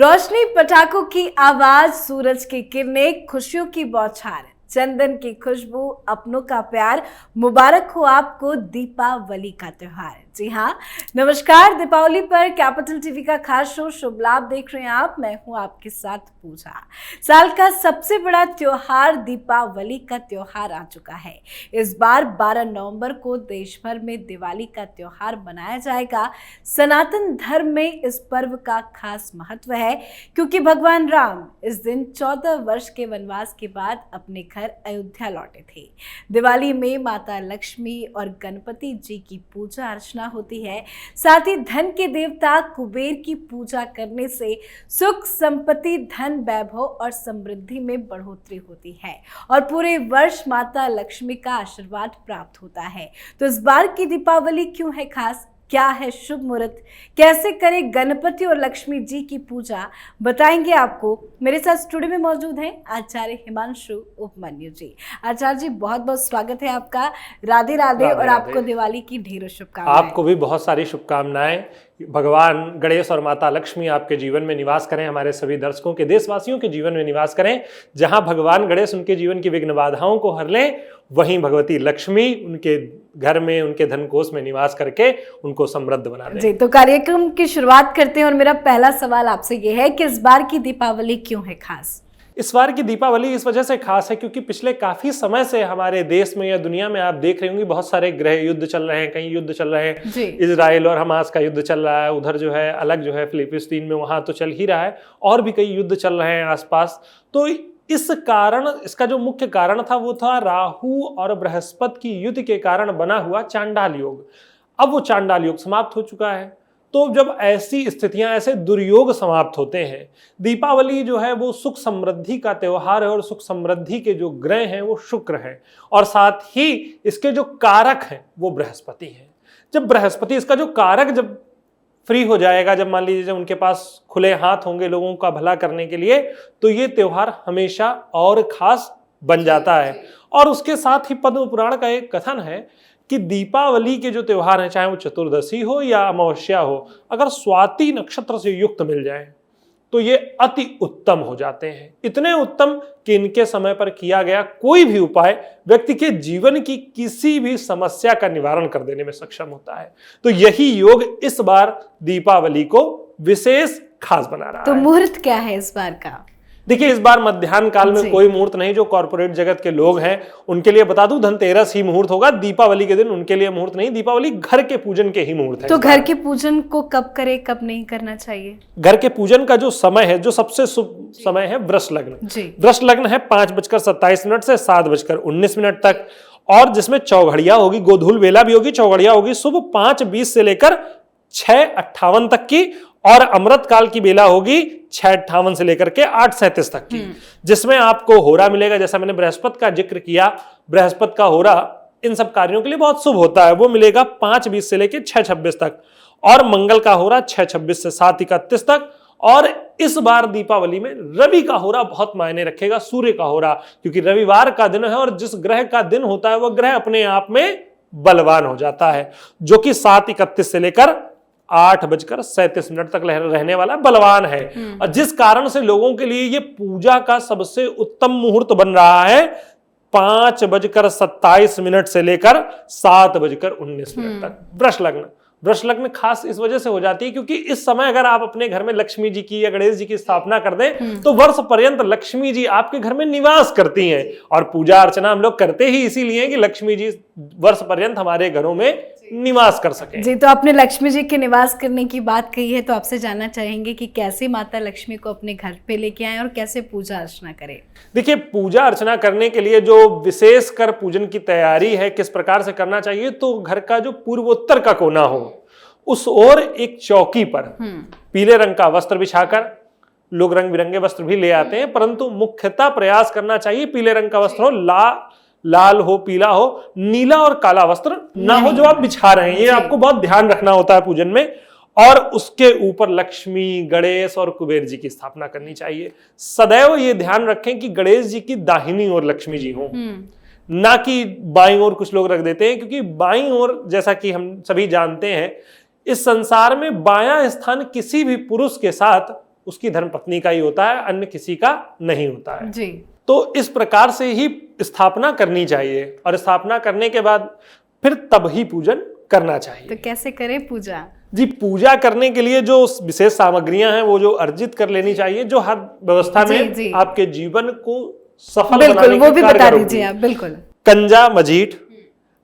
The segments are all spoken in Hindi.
रोशनी, पटाखों की आवाज, सूरज की किरणें, खुशियों की बौछार, चंदन की खुशबू, अपनों का प्यार। मुबारक हो आपको दीपावली का त्योहार। जी हाँ, नमस्कार। दीपावली पर कैपिटल टीवी का खास शो शुभ लाभ देख रहे हैं आप। मैं हूं आपके साथ पूजा। साल का सबसे बड़ा त्योहार दीपावली का त्योहार आ चुका है। इस बार 12 नवंबर को देश भर में दिवाली का त्योहार मनाया जाएगा। सनातन धर्म में इस पर्व का खास महत्व है क्योंकि भगवान राम इस दिन 14 वर्ष के वनवास के बाद अपने घर अयोध्या लौटे थे। दिवाली में माता लक्ष्मी और गणपति जी की पूजा अर्चना होती है। साथ ही धन के देवता कुबेर की पूजा करने से सुख, संपत्ति, धन, वैभव और समृद्धि में बढ़ोतरी होती है और पूरे वर्ष माता लक्ष्मी का आशीर्वाद प्राप्त होता है। तो इस बार की दीपावली क्यों है खास, क्या है शुभ मुहूर्त, कैसे करें गणपति और लक्ष्मी जी की पूजा, बताएंगे आपको। मेरे साथ स्टूडियो में मौजूद हैं आचार्य हिमांशु उपमन्यु जी। आचार्य जी, बहुत बहुत स्वागत है आपका। राधे राधे। और आपको दिवाली की ढेरों शुभकामनाएं। आपको भी बहुत सारी शुभकामनाएं। भगवान गणेश और माता लक्ष्मी आपके जीवन में निवास करें, हमारे सभी दर्शकों के, देशवासियों के जीवन में निवास करें। जहां भगवान गणेश उनके जीवन की विघ्न बाधाओं को हर लें, वहीं भगवती लक्ष्मी उनके घर में, उनके धन कोष में निवास करके उनको समृद्ध बना दें। जी, तो कार्यक्रम की शुरुआत करते हैं और मेरा पहला सवाल आपसे ये है कि इस बार की दीपावली क्यों है खास? इस बार की दीपावली इस वजह से खास है क्योंकि पिछले काफी समय से हमारे देश में या दुनिया में आप देख रहे होंगे बहुत सारे गृह युद्ध चल रहे हैं, कई युद्ध चल रहे हैं। इजराइल और हमास का युद्ध चल रहा है, उधर जो है अलग जो है फिलिस्तीन में, वहां तो चल ही रहा है, और भी कई युद्ध चल रहे हैं आसपास। तो इस कारण, इसका जो मुख्य कारण था वो था राहु और बृहस्पति की युद्ध के कारण बना हुआ चांडाल योग। अब वो चांडाल योग समाप्त हो चुका है। तो जब ऐसी स्थितियां, ऐसे दुर्योग समाप्त होते हैं, दीपावली जो है वो सुख समृद्धि का त्योहार है और सुख समृद्धि के जो ग्रह हैं वो शुक्र हैं और साथ ही इसके जो कारक हैं वो बृहस्पति हैं। जब बृहस्पति, इसका जो कारक जब फ्री हो जाएगा, जब मान लीजिए जब उनके पास खुले हाथ होंगे लोगों का भला करने के लिए, तो ये त्योहार हमेशा और खास बन जाता है। और उसके साथ ही पद्म पुराण का एक कथन है कि दीपावली के जो त्योहार हैं, चाहे वो चतुर्दशी हो या अमावस्या हो, अगर स्वाति नक्षत्र से युक्त मिल जाए तो ये अति उत्तम हो जाते हैं। इतने उत्तम कि इनके समय पर किया गया कोई भी उपाय व्यक्ति के जीवन की किसी भी समस्या का निवारण कर देने में सक्षम होता है। तो यही योग इस बार दीपावली को विशेष खास बना रहा है। तो मुहूर्त क्या है इस बार का? देखिए, इस बार मध्याह्न काल में कोई मुहूर्त नहीं। जो कॉर्पोरेट जगत के लोग हैं उनके लिए बता दूं, धनतेरस ही मुहूर्त होगा। दीपावली के दिन उनके लिए मुहूर्त नहीं। दीपावली घर के पूजन के ही मुहूर्त है। तो घर के पूजन को कब करे, कब नहीं करना चाहिए? घर के पूजन का जो समय है, जो सबसे शुभ समय है, वृष लग्न। वृष लग्न है 5:27 से 7:19 तक, और जिसमें चौघड़िया होगी, गोधूल बेला भी होगी, चौघड़िया होगी सुबह 5:20 से लेकर 6:58 तक की, और अमृत काल की बेला होगी 6:58 से लेकर के 8:37 तक की, जिसमें आपको होरा मिलेगा। जैसा मैंने बृहस्पति का जिक्र किया, बृहस्पति का होरा इन सब कार्यों के लिए बहुत शुभ होता है, वो मिलेगा 5:20 से लेकर 6:26 तक, और मंगल का होरा 6:26 से 7:31 तक। और इस बार दीपावली में रवि का होरा बहुत मायने रखेगा, सूर्य का होरा, क्योंकि रविवार का दिन है और जिस ग्रह का दिन होता है वह ग्रह अपने आप में बलवान हो जाता है, जो कि 7:31 से लेकर 8:37 तक रहने वाला बलवान है। और जिस कारण से लोगों के लिए ये पूजा का सबसे उत्तम मुहूर्त बन रहा है 5:27 से लेकर 7:19 तक। वृष लग्न, वृष लग्न खास इस वजह से हो जाती है क्योंकि इस समय अगर आप अपने घर में लक्ष्मी जी की या गणेश जी की स्थापना कर दें तो वर्ष पर्यंत लक्ष्मी जी आपके घर में निवास करती हैं। और पूजा अर्चना हम लोग करते ही इसीलिए कि लक्ष्मी जी वर्ष पर्यंत हमारे घरों में निवास कर सके। जी, तो आपने लक्ष्मी जी के निवास करने की बात कही है, तो आपसे जानना चाहेंगे कि कैसे माता लक्ष्मी को अपने घर पे लेके आए और कैसे पूजा अर्चना करें? देखिए, पूजा अर्चना करने के लिए जो विशेष कर पूजन की तैयारी है, किस प्रकार से करना चाहिए, तो घर का जो पूर्वोत्तर का कोना हो उस ओर एक चौकी पर पीले रंग का वस्त्र बिछाकर, लोग रंग बिरंगे वस्त्र भी ले आते हैं, परंतु मुख्यतः प्रयास करना चाहिए पीले रंग का वस्त्र हो, लाल हो, पीला हो, नीला और काला वस्त्र ना हो जो आप बिछा रहे हैं। ये आपको बहुत ध्यान रखना होता है पूजन में। और उसके ऊपर लक्ष्मी, गणेश और कुबेर जी की स्थापना करनी चाहिए। सदैव ये ध्यान रखें कि गणेश जी की दाहिनी ओर लक्ष्मी जी हो, ना कि बाईं ओर कुछ लोग रख देते हैं, क्योंकि बाईं ओर, जैसा कि हम सभी जानते हैं, इस संसार में बायां स्थान किसी भी पुरुष के साथ उसकी धर्मपत्नी का ही होता है, अन्य किसी का नहीं होता है जी। तो इस प्रकार से ही स्थापना करनी चाहिए और स्थापना करने के बाद फिर तब ही पूजन करना चाहिए। तो कैसे करें पूजा? जी, पूजा करने के लिए जो विशेष सामग्रियां हैं वो जो अर्जित कर लेनी चाहिए, जो हर व्यवस्था में आपके जीवन को सफल बनाने वो भी बता दीजिए आप। बिल्कुल। कंजा मजीठ,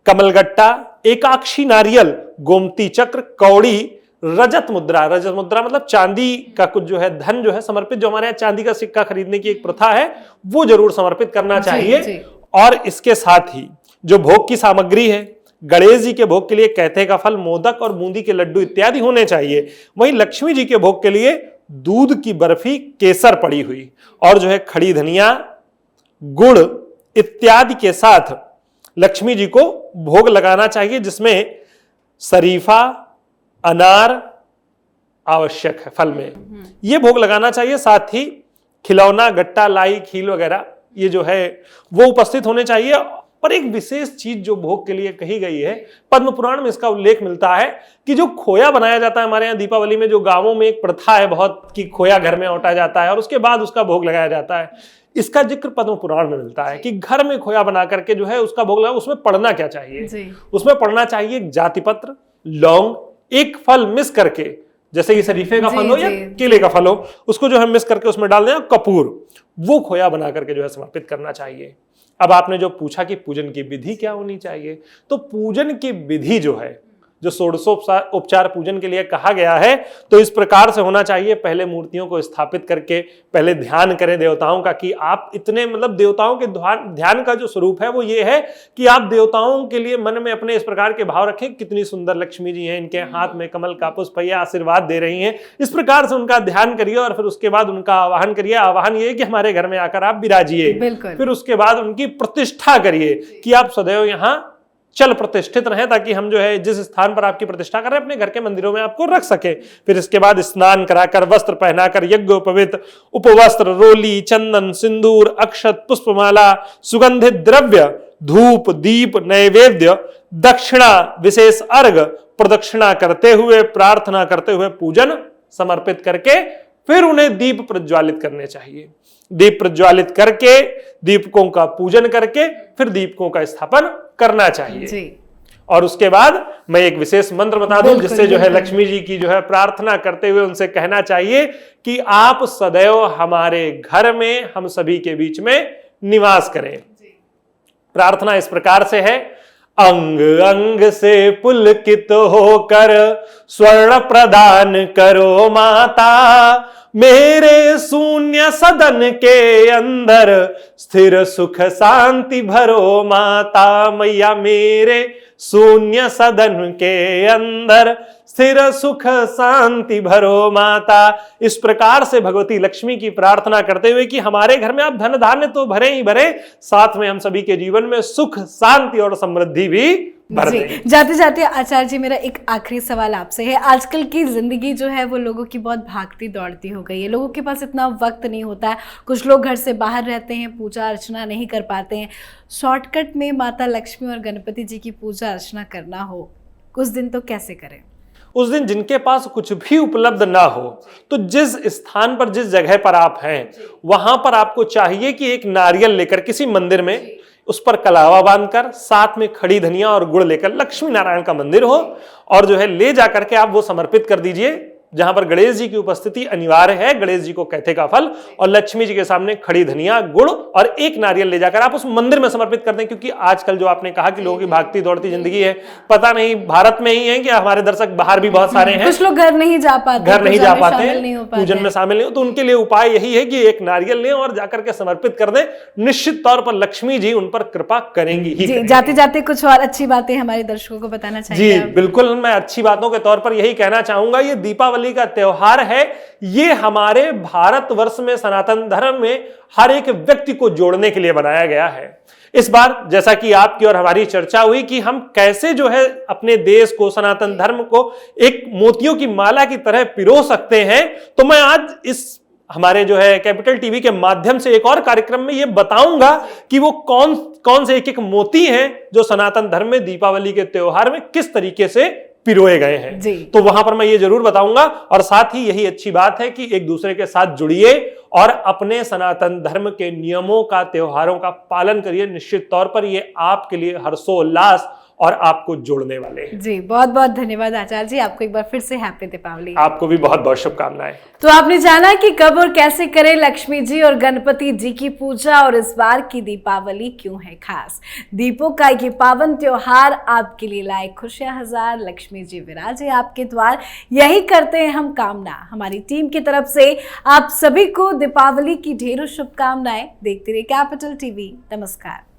कमलगट्टा, एकाक्षी नारियल, गोमती चक्र, कौड़ी, रजत मुद्रा मतलब चांदी का कुछ जो है धन जो है समर्पित, जो हमारे यहाँ चांदी का सिक्का खरीदने की एक प्रथा है वो जरूर समर्पित करना चाहिए। और इसके साथ ही जो भोग की सामग्री है, गणेश जी के भोग के लिए कैथे का फल, मोदक और बूंदी के लड्डू इत्यादि होने चाहिए। वहीं लक्ष्मी जी के भोग के लिए दूध की बर्फी, केसर पड़ी हुई और जो है खड़ी धनिया, गुड़ इत्यादि के साथ लक्ष्मी जी को भोग लगाना चाहिए, जिसमें शरीफा, अनार आवश्यक है फल में, ये भोग लगाना चाहिए। साथ ही खिलौना, गट्टा, लाई, खील वगैरह ये जो है वो उपस्थित होने चाहिए। और एक विशेष चीज जो भोग के लिए कही गई है, पद्म पुराण में इसका उल्लेख मिलता है कि जो खोया बनाया जाता है हमारे यहाँ दीपावली में, जो गांवों में एक प्रथा है बहुत कि खोया घर में औटा जाता है और उसके बाद उसका भोग लगाया जाता है, इसका जिक्र पद्म पुराण में मिलता है कि घर में खोया बना करके जो है उसका भोग लगा। उसमें पढ़ना क्या चाहिए? उसमें पढ़ना चाहिए जाति पत्र, लौंग, एक फल मिस करके, जैसे कि शरीफे का फल हो या केले का फल हो, उसको जो है मिस करके उसमें डाल दें, कपूर, वो खोया बना करके जो है समर्पित करना चाहिए। अब आपने जो पूछा कि पूजन की विधि क्या होनी चाहिए, तो पूजन की विधि जो है, जो षोडशोपचार पूजन के लिए कहा गया है, तो इस प्रकार से होना चाहिए। पहले मूर्तियों को स्थापित करके पहले ध्यान करें देवताओं का कि आप इतने देवताओं के ध्यान का जो स्वरूप है वो ये है कि आप देवताओं के लिए मन में अपने इस प्रकार के भाव रखें, कितनी सुंदर लक्ष्मी जी हैं, इनके हाथ में कमल का पुष्प है, आशीर्वाद दे रही हैं। इस प्रकार से उनका ध्यान करिए और फिर उसके बाद उनका आवाहन करिए। आवाहन ये कि हमारे घर में आकर आप विराजिए। फिर उसके बाद उनकी प्रतिष्ठा करिए कि आप सदैव यहाँ चल प्रतिष्ठित रहें, ताकि हम जो है जिस स्थान पर आपकी प्रतिष्ठा कर रहे हैं अपने घर के मंदिरों में आपको रख सके। फिर इसके बाद स्नान कराकर, वस्त्र पहनाकर, यज्ञोपवीत, उपवस्त्र, रोली, चंदन, सिंदूर, अक्षत, पुष्पमाला, सुगंधित द्रव्य, धूप, दीप, नैवेद्य, दक्षिणा, विशेष अर्घ, प्रदक्षिणा करते हुए, प्रार्थना करते हुए पूजन समर्पित करके फिर उन्हें दीप प्रज्वालित करने चाहिए। दीप प्रज्वालित करके, दीपकों का पूजन करके फिर दीपकों का स्थापन करना चाहिए जी। और उसके बाद मैं एक विशेष मंत्र बता दूं, जिससे जो है लक्ष्मी जी की जो है प्रार्थना करते हुए उनसे कहना चाहिए कि आप सदैव हमारे घर में हम सभी के बीच में निवास करें। प्रार्थना इस प्रकार से है, अंग अंग से पुलकित होकर स्वर्ण प्रदान करो माता, मेरे शून्य सदन के अंदर स्थिर सुख शांति भरो माता। मैया मेरे शून्य सदन के अंदर स्थिर सुख शांति भरो माता। इस प्रकार से भगवती लक्ष्मी की प्रार्थना करते हुए कि हमारे घर में आप धन धान्य तो भरे ही भरे, साथ में हम सभी के जीवन में सुख शांति और समृद्धि भी भर दें। जाते जाते आचार्य जी, मेरा एक आखिरी सवाल आपसे है। आजकल की जिंदगी जो है वो लोगों की बहुत भागती दौड़ती हो गई है, लोगों के पास इतना वक्त नहीं होता है, कुछ लोग घर से बाहर रहते हैं, पूजा अर्चना नहीं कर पाते हैं। शॉर्टकट में माता लक्ष्मी और गणपति जी की पूजा अर्चना करना हो उस दिन तो कैसे करें? उस दिन जिनके पास कुछ भी उपलब्ध ना हो, तो जिस स्थान पर, जिस जगह पर आप हैं, वहां पर आपको चाहिए कि एक नारियल लेकर किसी मंदिर में उस पर कलावा बांधकर, साथ में खड़ी धनिया और गुड़ लेकर, लक्ष्मी नारायण का मंदिर हो और जो है ले जाकर के आप वो समर्पित कर दीजिए, जहां पर गणेश जी की उपस्थिति अनिवार्य है। गणेश जी को कैथे का फल और लक्ष्मी जी के सामने खड़ी धनिया, गुड़ और एक नारियल ले जाकर आप उस मंदिर में समर्पित कर दें। क्योंकि आजकल जो आपने कहा कि लोगों की भागती दौड़ती जिंदगी है, पता नहीं भारत में ही है कि हमारे दर्शक बाहर भी बहुत सारे हैं, कुछ लोग घर नहीं जा पाते, पूजन में शामिल नहीं हो, तो उनके लिए उपाय यही है कि एक नारियल लें और जाकर के समर्पित कर दें। निश्चित तौर पर लक्ष्मी जी उन पर कृपा करेंगी ही। जाते जाते कुछ और अच्छी बातें हमारे दर्शकों को बताना चाहिए? जी बिल्कुल, मैं अच्छी बातों के तौर पर यही कहना चाहूंगा, ये दीपावली का त्योहार है, ये हमारे भारतवर्ष में, सनातन धर्म में हर एक व्यक्ति को जोड़ने के लिए बनाया गया है। इस बार जैसा कि आपकी और हमारी चर्चा हुई कि हम कैसे जो है अपने देश को, सनातन धर्म को एक मोतियों की माला की तरह पिरो सकते हैं, तो मैं आज इस हमारे जो है कैपिटल टीवी के माध्यम से एक और कार्यक्रम में ये बताऊंगा कि वो कौन कौन से एक एक मोती हैं जो सनातन धर्म में दीपावली के त्योहार में किस तरीके से पिरोए गए हैं। तो वहां पर मैं ये जरूर बताऊंगा। और साथ ही यही अच्छी बात है कि एक दूसरे के साथ जुड़िए और अपने सनातन धर्म के नियमों का, त्योहारों का पालन करिए। निश्चित तौर पर ये आपके लिए हर्षोल्लास और आपको जोड़ने वाले हैं। जी, बहुत बहुत धन्यवाद आचार्य जी, आपको एक बार फिर से हैप्पी दीपावली। आपको भी बहुत बहुत शुभकामनाएं। तो आपने जाना कि कब और कैसे करें लक्ष्मी जी और गणपति जी की पूजा, और इस बार की दीपावली क्यों है खास। दीपों का ये पावन त्योहार आपके लिए लाए खुशियां हजार, लक्ष्मी जी विराजे आपके द्वार, यही करते हैं हम कामना। हमारी टीम की तरफ से आप सभी को दीपावली की ढेरों शुभकामनाएं। देखते रहिए कैपिटल टीवी। नमस्कार।